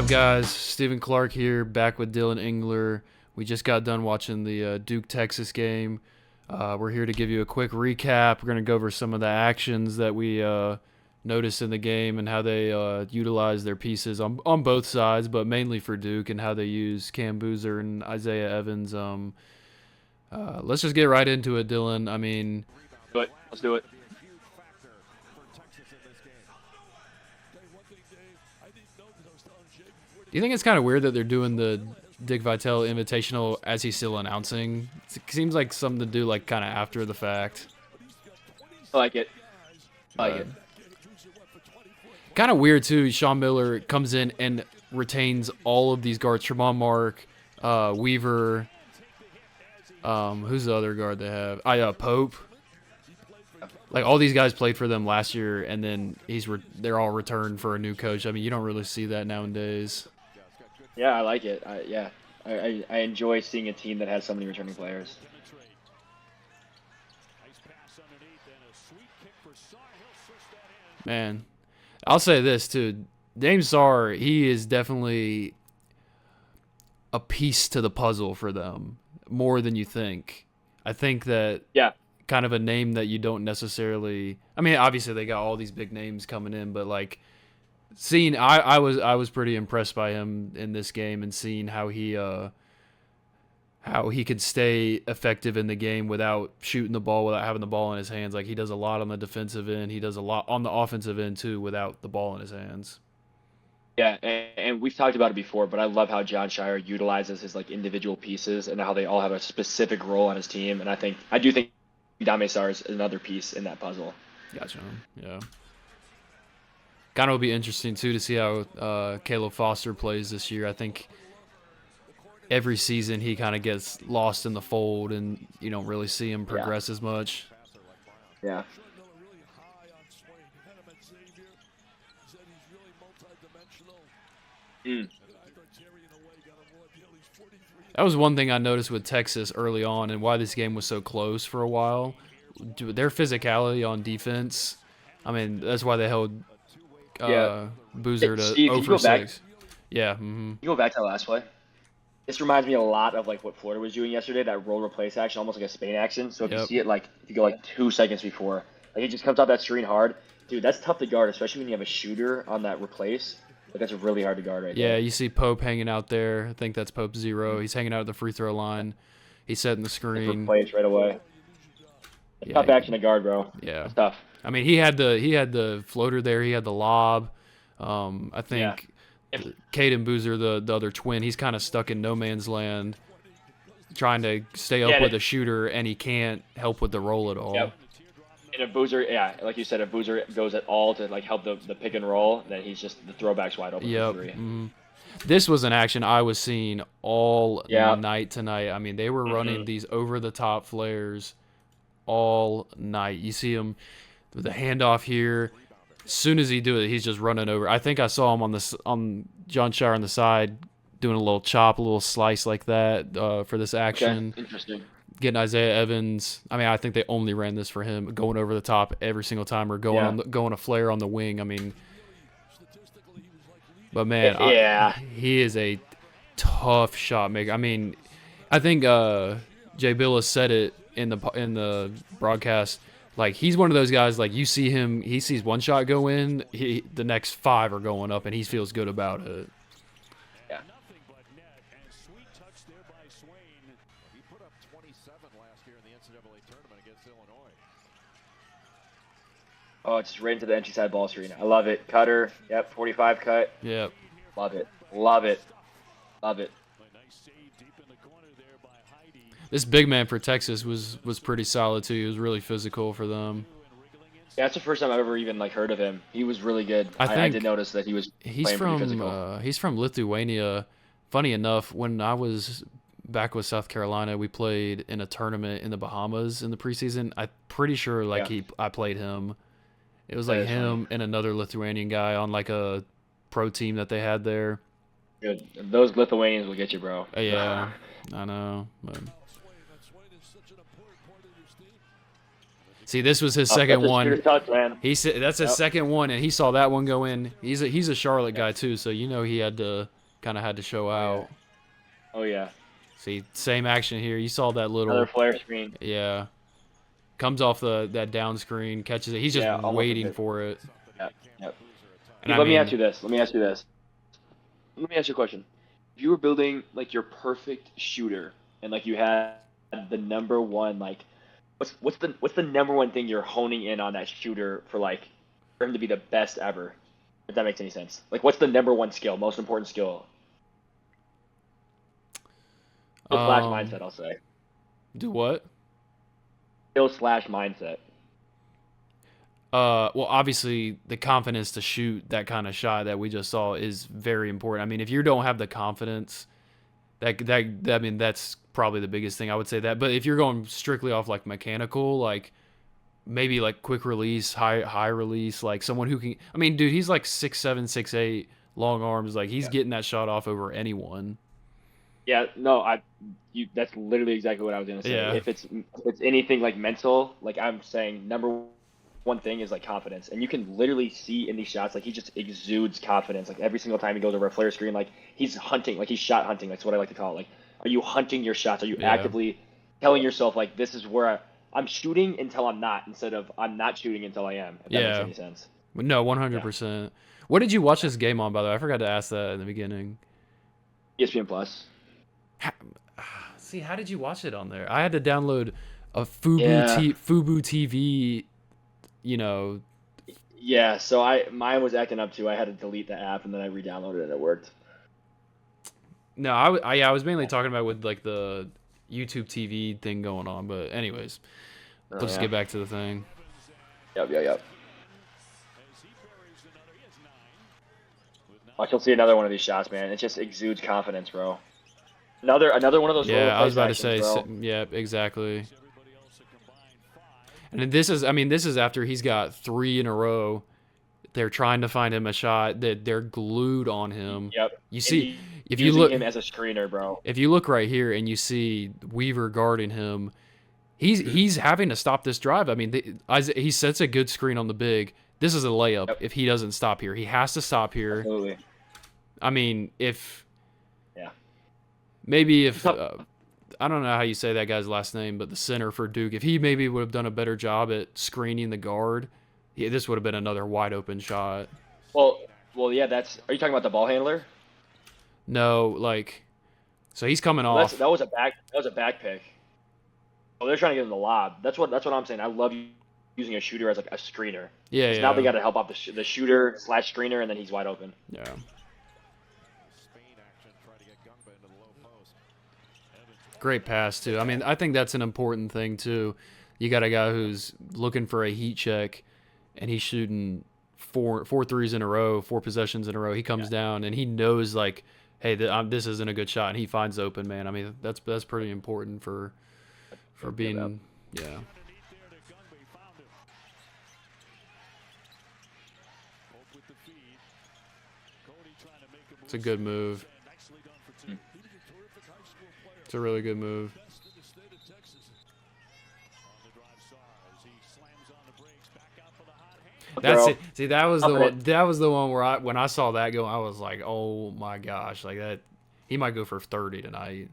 up, guys? Stephen Clark here, back with Dylan Engler. We just got done watching the Duke-Texas game. We're here to give you a quick recap. We're going to go over some of the actions that we noticed in the game and how they utilize their pieces on both sides, but mainly for Duke, and how they use Cam Boozer and Isaiah Evans. Let's just get right into it, Dylan. I mean, Let's do it. do you think it's kind of weird that they're doing the Dick Vitale Invitational as he's still announcing? It seems like something to do like kind of after the fact. I like it. I like it. Kind of weird too. Sean Miller comes in and retains all of these guards: Tremont Mark, Weaver. Who's the other guard they have? Pope. Like all these guys played for them last year, and then they're all returned for a new coach. I mean, you don't really see that nowadays. Yeah, I like it. I enjoy seeing a team that has so many returning players. Man, I'll say this too. Dame Sarr, he is definitely a piece to the puzzle for them, more than you think. I think that kind of a name that you don't necessarily. I mean, obviously they got all these big names coming in, but like I was pretty impressed by him in this game, and seeing how he could stay effective in the game without shooting the ball, without having the ball in his hands. Like he does a lot on the defensive end, he does a lot on the offensive end too, without the ball in his hands. Yeah, and we've talked about it before, but I love how John Shire utilizes his like individual pieces and how they all have a specific role on his team. And I do think Dame Sarr is another piece in that puzzle. Gotcha. Yeah. Kind of will be interesting too to see how Caleb Foster plays this year. I think every season he kind of gets lost in the fold, and you don't really see him progress as much. Yeah. That was one thing I noticed with Texas early on, and why this game was so close for a while. Their physicality on defense. I mean, that's why they held Boozer to Steve, 0 for 6. Yeah. You go back to that last play. This reminds me a lot of like what Florida was doing yesterday, that roll replace action, almost like a Spain action. So if you see it if you go like 2 seconds before, like it just comes out that screen hard. Dude, that's tough to guard, especially when you have a shooter on that replace. Like that's really hard to guard there. Yeah, you see Pope hanging out there. I think that's Pope 0. He's hanging out at the free throw line. He's setting the screen. Replace right away. Tough action to guard, bro. Yeah. It's tough. I mean, he had the floater there. He had the lob. I think Caden Boozer, the other twin, he's kind of stuck in no man's land, trying to stay up with a shooter, and he can't help with the roll at all. Yep. And if Boozer, like you said, if Boozer goes at all to like help the pick and roll, then he's just the throwback's wide open for 3. Mm-hmm. This was an action I was seeing all night tonight. I mean, they were running these over the top flares all night. You see him with the handoff here. As soon as he do it, he's just running over. I think I saw him on John Shire on the side doing a little chop, a little slice like that for this action. Okay. Interesting. Getting Isaiah Evans. I mean, I think they only ran this for him, going over the top every single time, or going a flare on the wing. I mean, but man, he is a tough shot maker. I mean, I think Jay Billis said it in the broadcast. Like, he's one of those guys, like, you see him, he sees one shot go in, the next 5 are going up, and he feels good about it. Yeah. Oh, it's right into the entry side ball screen. I love it. Cutter. Yep, 45 cut. Yep. Love it. Love it. Love it. This big man for Texas was pretty solid too. He was really physical for them. Yeah, that's the first time I've ever even heard of him. He was really good. I did notice that he was playing pretty physical. He's from Lithuania. Funny enough, when I was back with South Carolina, we played in a tournament in the Bahamas in the preseason. I'm pretty sure I played him. It was like him and another Lithuanian guy on like a pro team that they had there. Good. Those Lithuanians will get you, bro. Yeah, I know. But See, this was his That's second his one. shooter's touch, man. He said that's his Yep. second one, and he saw that one go in. He's a Charlotte guy too, so you know he had to show out. Oh yeah. See, same action here. You saw that little Another flare screen. yeah. Comes off that down screen, catches it. He's just almost waiting a for it. Yep. Yep. And Let me ask you this. Let me ask you a question. If you were building like your perfect shooter, and like you had the number one, like, what's the number one thing you're honing in on that shooter for him to be the best ever? If that makes any sense. Like, what's the number one skill, most important skill? Skill slash mindset, I'll say. Do what? Skill slash mindset. Well, obviously, the confidence to shoot that kind of shot that we just saw is very important. I mean, if you don't have the confidence, I mean, that's probably the biggest thing I would say that. But if you're going strictly off like mechanical, like maybe like quick release, high release, like someone who can. I mean, dude, he's like 6'7", 6'8", long arms. Like he's getting that shot off over anyone. Yeah, no, that's literally exactly what I was gonna say. Yeah. If it's anything like mental, like I'm saying, number one thing is like confidence, and you can literally see in these shots, like he just exudes confidence. Like every single time he goes over a flare screen, like he's hunting, like he's shot hunting. That's what I like to call it. Like, are you hunting your shots? Are you actively telling yourself like this is where I'm shooting until I'm not, instead of I'm not shooting until I am? If that makes any sense. No, 100%. What did you watch this game on, by the way? I forgot to ask that in the beginning. ESPN Plus. See, how did you watch it on there? I had to download a Fubu TV, you know. Yeah, so mine was acting up too. I had to delete the app and then I re-downloaded it and it worked. No, I was mainly talking about with like the YouTube TV thing going on, but anyways, let's get back to the thing. Yep. Watch, you'll see another one of these shots, man. It just exudes confidence, bro. Another one of those. Yeah, I was about to say. Yeah, exactly. And this is after he's got 3 in a row. They're trying to find him a shot that they're glued on him. Yep. You see, if you using look him as a screener, bro. If you look right here and you see Weaver guarding him, he's having to stop this drive. I mean, he sets a good screen on the big. This is a layup if he doesn't stop here. He has to stop here. Absolutely. I mean, maybe if I don't know how you say that guy's last name, but the center for Duke, if he maybe would have done a better job at screening the guard, this would have been another wide open shot. Well, yeah. Are you talking about the ball handler? No, like, so he's coming off. That was a back pick. Oh, they're trying to get him the lob. That's what I'm saying. I love using a shooter as like a screener. Yeah. Now they got to help out the shooter / screener, and then he's wide open. Yeah. Great pass too. I mean, I think that's an important thing too. You got a guy who's looking for a heat check, and he's shooting four threes in a row, 4 possessions in a row. He comes down and he knows like, hey, this isn't a good shot, and he finds open man. I mean, that's pretty important for being It's a good move. It's a really good move. That's it. See, that was the one. That was the one where when I saw that go, I was like, "Oh my gosh!" Like that, he might go for 30 tonight.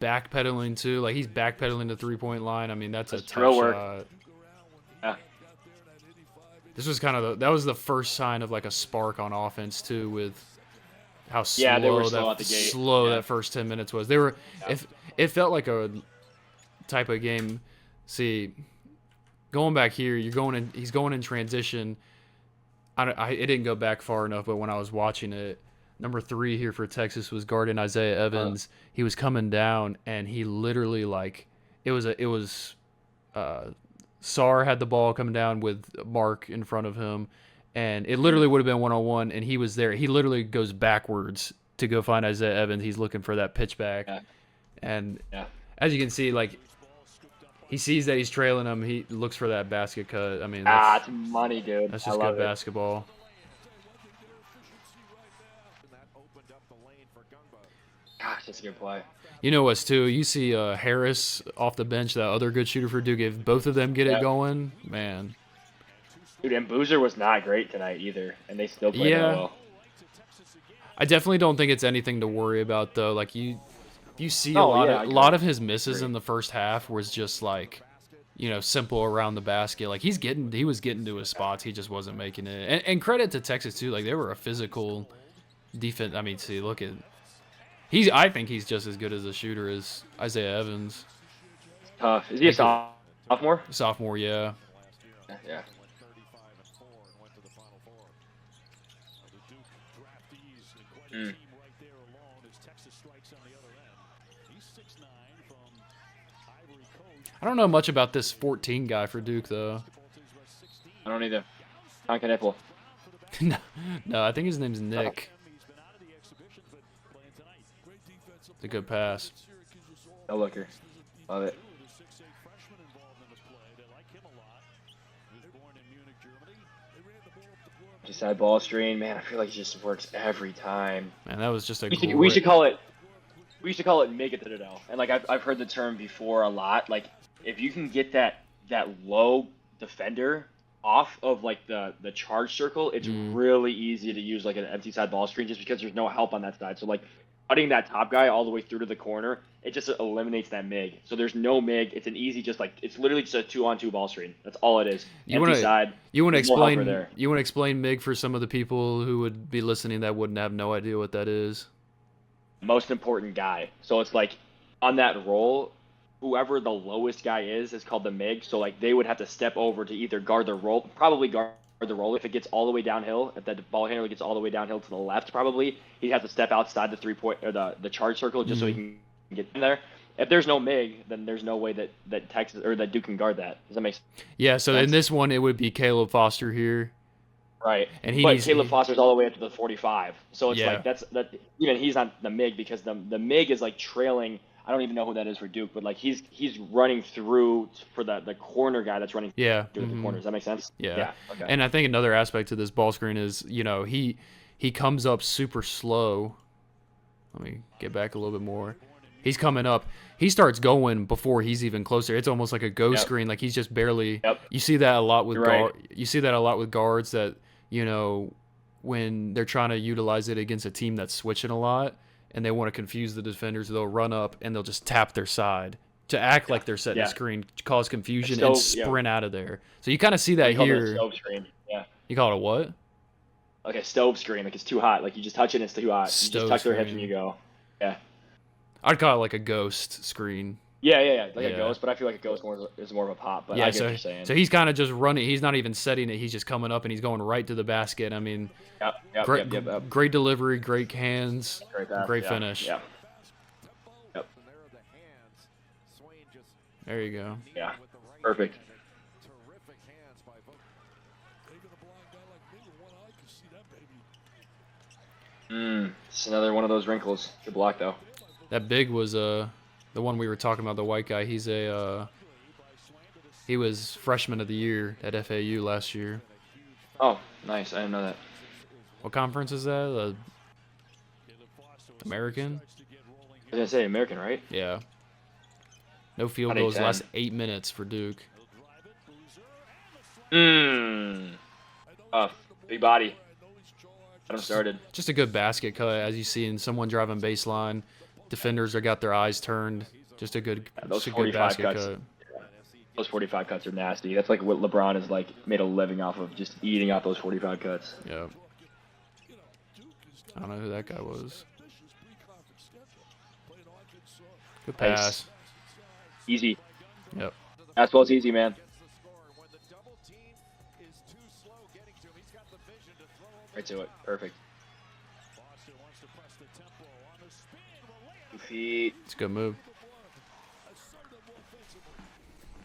Backpedaling too, like he's backpedaling the 3-point line. I mean, that's a tough shot. Yeah. This was kind of that was the first sign of like a spark on offense too, with how slow they were slow out the gate. That first 10 minutes was. They were it felt like a type of game. See, going back here, he's going in transition. It didn't go back far enough, but when I was watching it, number 3 here for Texas was guarding Isaiah Evans. He was coming down, and he literally like it was Sarr had the ball coming down with Mark in front of him, and it literally would have been 1-on-1, and he was there. He literally goes backwards to go find Isaiah Evans. He's looking for that pitch back. Yeah. And as you can see, like, he sees that he's trailing him. He looks for that basket cut. I mean, it's money, dude. That's just good basketball. That's a good play. You know what's too? You see Harris off the bench, that other good shooter for Duke. If both of them get it going, man. Dude, and Boozer was not great tonight either, and they still played well. I definitely don't think it's anything to worry about though. Like you see a lot of his misses in the first half was just like, you know, simple around the basket. Like he was getting to his spots, he just wasn't making it. And credit to Texas too. Like they were a physical defense. I mean, see, look at I think he's just as good as a shooter as Isaiah Evans. Tough. Is he a sophomore? Sophomore, yeah. Yeah. I don't know much about this 14 guy for Duke, though. I don't either. Duncan Nipple. No, I think his name's Nick. It's a good pass. No looker. Love it. Just side ball screen, man. I feel like it just works every time. Man, that was just a. We should call it. We used to call it make it Citadel, and like I've heard the term before a lot. Like if you can get that low defender off of like the charge circle, it's really easy to use like an empty side ball screen just because there's no help on that side. So like cutting that top guy all the way through to the corner, it just eliminates that MIG. So there's no MIG. It's an easy, just like it's literally just a 2-on-2 ball screen. That's all it is. You want to explain MIG for some of the people who would be listening that wouldn't have no idea what that is? Most important guy. So it's like on that roll, whoever the lowest guy is called the MIG. So like they would have to step over to either guard the roll, probably guard the roll if it gets all the way downhill. If that ball handler gets all the way downhill to the left, probably he'd have to step outside the 3-point or the charge circle just so he can get in there. If there's no MIG, then there's no way that Texas or that Duke can guard that. Does that make sense? Yeah. So in this one, it would be Caleb Foster here. Right, but Caleb Foster's all the way up to the 45, so it's like that. Even he's not the MIG because the MIG is like trailing. I don't even know who that is for Duke, but like he's running through for the corner guy that's running through the corner. Does that make sense? Yeah. Okay. And I think another aspect to this ball screen is, you know, he comes up super slow. Let me get back a little bit more. He's coming up. He starts going before he's even closer. It's almost like a ghost screen. Like he's just barely. You see that a lot with You see that a lot with guards that, you know, when they're trying to utilize it against a team that's switching a lot and they want to confuse the defenders, they'll run up and they'll just tap their side to act like they're setting a screen, cause confusion, and sprint out of there. So you kind of see that here. Stove screen. Yeah. You call it a what? Like a stove screen. Like it's too hot. Like you just touch it and it's too hot. You just touch their hips and you go. Yeah. I'd call it like a ghost screen. Yeah. Like a ghost, but I feel like a ghost is more of a pop. But I get what you're saying. So he's kind of just running. He's not even setting it. He's just coming up and he's going right to the basket. I mean, great delivery, great hands, great finish. Yep. There you go. Yeah. Perfect. It's another one of those wrinkles. Good block though. That big was the one we were talking about, the white guy. He was freshman of the year at FAU last year. Oh, nice. I didn't know that. What conference is that? American? I was gonna say American, right? Yeah. No field goals last 8 minutes for Duke. Big body. Got him started. Just a good basket cut, as you see in someone driving baseline. Defenders are got their eyes turned. Just a good, good basket cut. Those 45 cuts are nasty. That's like what LeBron has like made a living off of, just eating out those 45 cuts. Yeah. I don't know who that guy was. Good pass. Nice. Easy. Yep. Basketball's easy, man. Right to it. Perfect. 2 feet. It's a good move.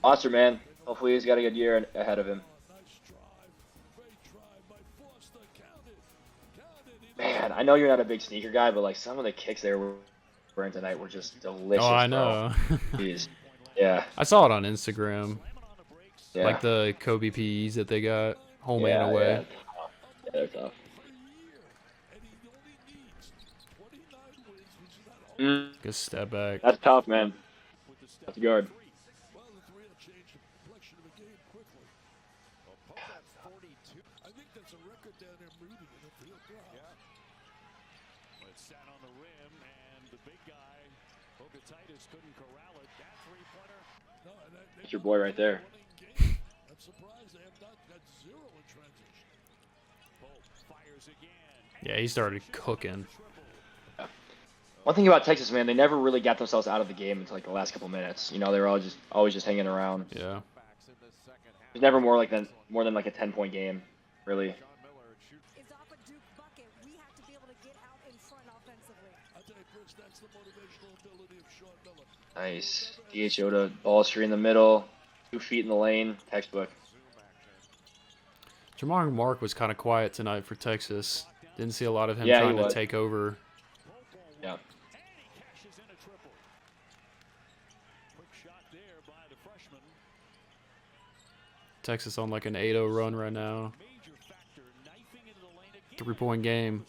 Foster, man. Hopefully he's got a good year ahead of him. Man, I know you're not a big sneaker guy, but like some of the kicks they were wearing tonight were just delicious. Oh, I know. Jeez. Yeah. I saw it on Instagram. Yeah. Like the Kobe PEs that they got, home and away. Yeah, they're tough. Mm, Good step back. that's tough, man. That's a guard. That's your boy right there. Yeah, he started cooking. One thing about Texas, man, they never really got themselves out of the game until like the last couple minutes. You know, they were always just hanging around. Yeah. It was never more than like a 10-point game, really. Nice. DHO to ball screen in the middle, 2 feet in the lane, textbook. Jamar Mark was kind of quiet tonight for Texas. Didn't see a lot of him Yeah, he trying to was. take over. Yeah. Texas on like an 8-0 run right now. 3-point game.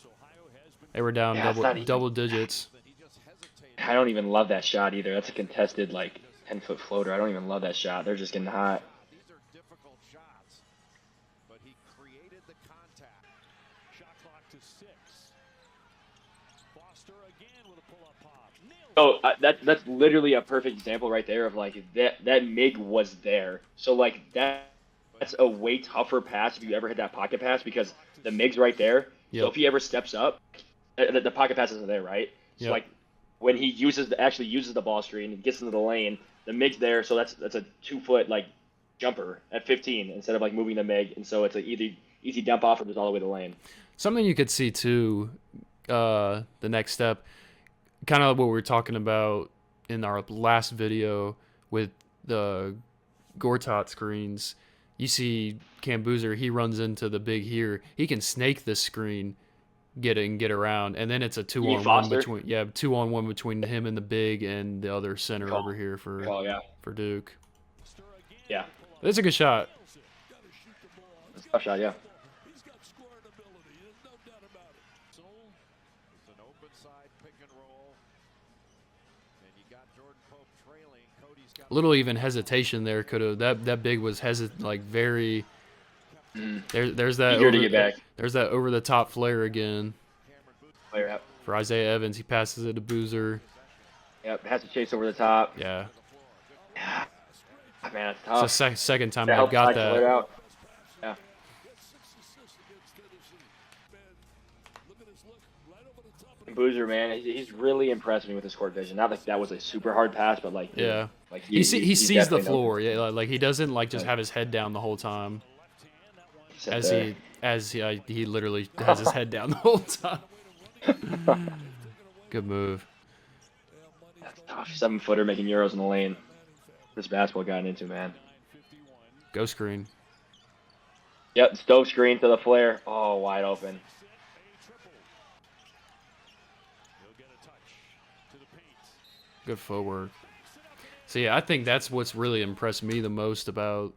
They were down Yeah, it's not even- double digits. I don't even love that shot either. That's a contested like 10-foot floater. I don't even love that shot. They're just getting hot. These are difficult shots, but he created the contact. Shot clock to 6. Foster again with a pull-up pop. Oh, that's literally a perfect example right there of like that MIG was there. So like that's a way tougher pass if you ever hit that pocket pass because the MIG's right there. Yep. So if he ever steps up, the pocket pass isn't there, right? So Yep. like when he actually uses the ball screen and gets into the lane, the MIG's there. So that's a 2-foot like jumper at 15 instead of like moving the MIG, and so it's an easy dump off or just all the way to the lane. Something you could see too, the next step, kind of what we were talking about in our last video with the Gortat screens. You see Cam Boozer, he runs into the big here. He can snake this screen, get around, and then it's a 2-on-1 Foster? between 2-on-1 between him and the big and the other center Call. over here for Yeah. Duke. Yeah. It's a good shot. That's a tough shot, yeah. It's an open side pick and roll. And you got Jordan Pope trailing. Cody's got A little even hesitation there could have that big was very there's that Eager to get back. There's that over the top flare again Player up. for Isaiah Evans. He passes it to Boozer. Yep, has to chase over the top. Yeah. Man, that's It's tough. the second time That they've helps got Mike Floyd that. out. Yeah. And Boozer, man, he's really impressed me with his court vision. Not like that was a super hard pass, but like Yeah. like He sees the definitely knows floor. Yeah, like he doesn't like just Right. have his head down the whole time. Except there. He literally has his head down the whole time. Good move. That's tough. 7-footer making euros in the lane. This basketball got into, man. Go screen. Yep, stove screen to the flare. Oh, wide open. Good footwork. So yeah, I think that's what's really impressed me the most about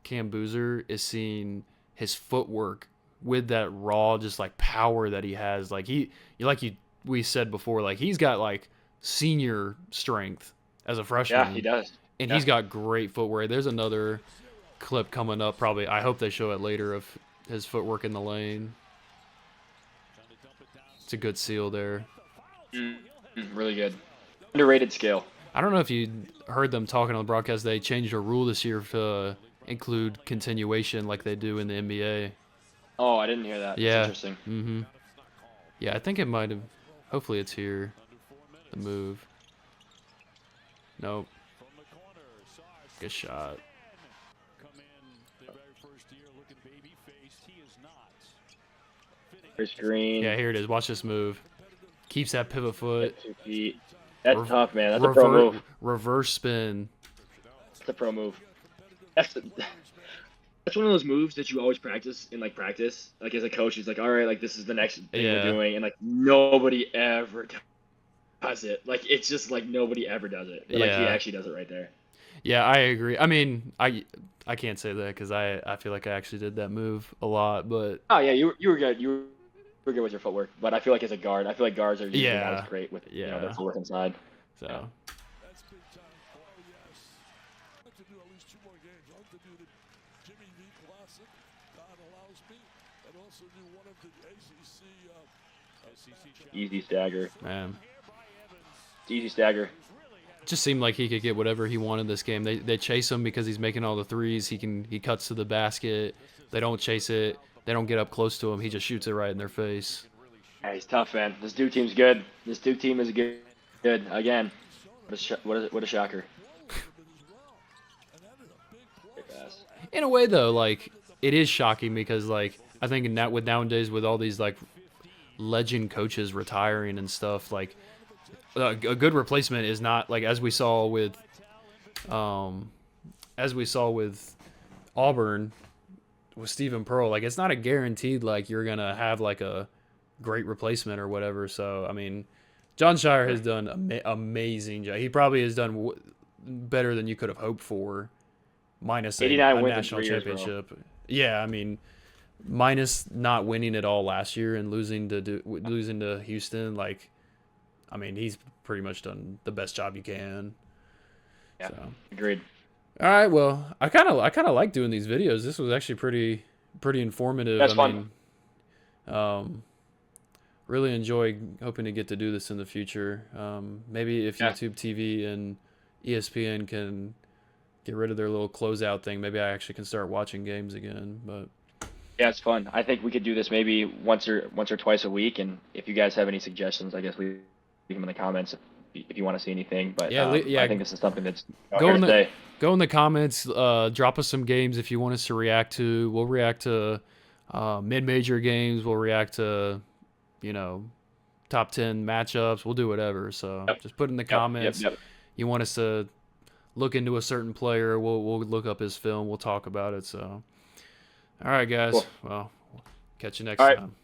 Cam Boozer is seeing his footwork with that raw, just like power that he has. Like we said before, like he's got like senior strength as a freshman. Yeah, he does. And Yeah. he's got great footwear. There's another clip coming up probably. I hope they show it later of his footwork in the lane. It's a good seal there. Really good. Underrated skill. I don't know if you heard them talking on the broadcast. They changed a rule this year to include continuation like they do in the NBA. Oh, I didn't hear that. Yeah. That's interesting. Mm-hmm. Yeah, I think it might have. Hopefully it's here. The move. Nope. Good shot. Chris Green. Yeah, here it is. Watch this move. Keeps that pivot foot. 2 feet. That's Rev- tough, man. That's a pro move. Reverse spin. That's a pro move. That's one of those moves that you always practice in like practice. Like as a coach, he's like, all right, like this is the next thing Yeah. we're doing, and like nobody ever does it. Like it's just like nobody ever does it. But, like he Yeah. actually does it right there. Yeah, I agree. I mean, I can't say that because I feel like I actually did that move a lot, but Oh yeah, you were good. You good with your footwork, but I feel like as a guard, I feel like guards are usually not Yeah. as great with Yeah. their footwork inside. So Yeah. That's big time. Oh, yes. I'd like to do at least 2 more games. I'd like to do the Jimmy V Classic, God allows me, and also do one of the ACC. Easy stagger. man, It's easy stagger. just seemed like he could get whatever he wanted this game. They chase him because he's making all the threes. He cuts to the basket. They don't chase it. They don't get up close to him. He just shoots it right in their face. Yeah, he's tough, man. This Duke team's good. This Duke team is good. Good again. What a shocker. Great pass. In a way, though, like it is shocking because like I think nowadays with all these like legend coaches retiring and stuff, like a good replacement is not like as we saw with Auburn with Stephen Pearl. Like it's not a guaranteed like you're gonna have like a great replacement or whatever. So I mean, John Shire has done amazing job. He probably has done better than you could have hoped for, minus a 89 wins in national 3 years, bro. championship. Yeah, I mean, minus not winning it all last year and losing to Houston. Like, I mean, he's pretty much done the best job you can. Yeah, So. agreed. All right, well, I kind of like doing these videos. This was actually pretty informative. That's I fun. mean, really enjoy hoping to get to do this in the future. Maybe if Yeah. YouTube TV and ESPN can get rid of their little closeout thing, maybe I actually can start watching games again. But Yeah, it's fun. I think we could do this maybe once or twice a week. And if you guys have any suggestions, I guess leave them in the comments if you want to see anything. But Yeah, I think this is something that's Go here in to the- stay. go in the comments. Drop us some games if you want us to react to. We'll react to mid-major games. We'll react to top 10 matchups. We'll do whatever. So Yep. just put in the Yep, comments. Yep. You want us to look into a certain player, we'll look up his film, we'll talk about it. So all right, guys. Cool. Well, catch you next All right. time.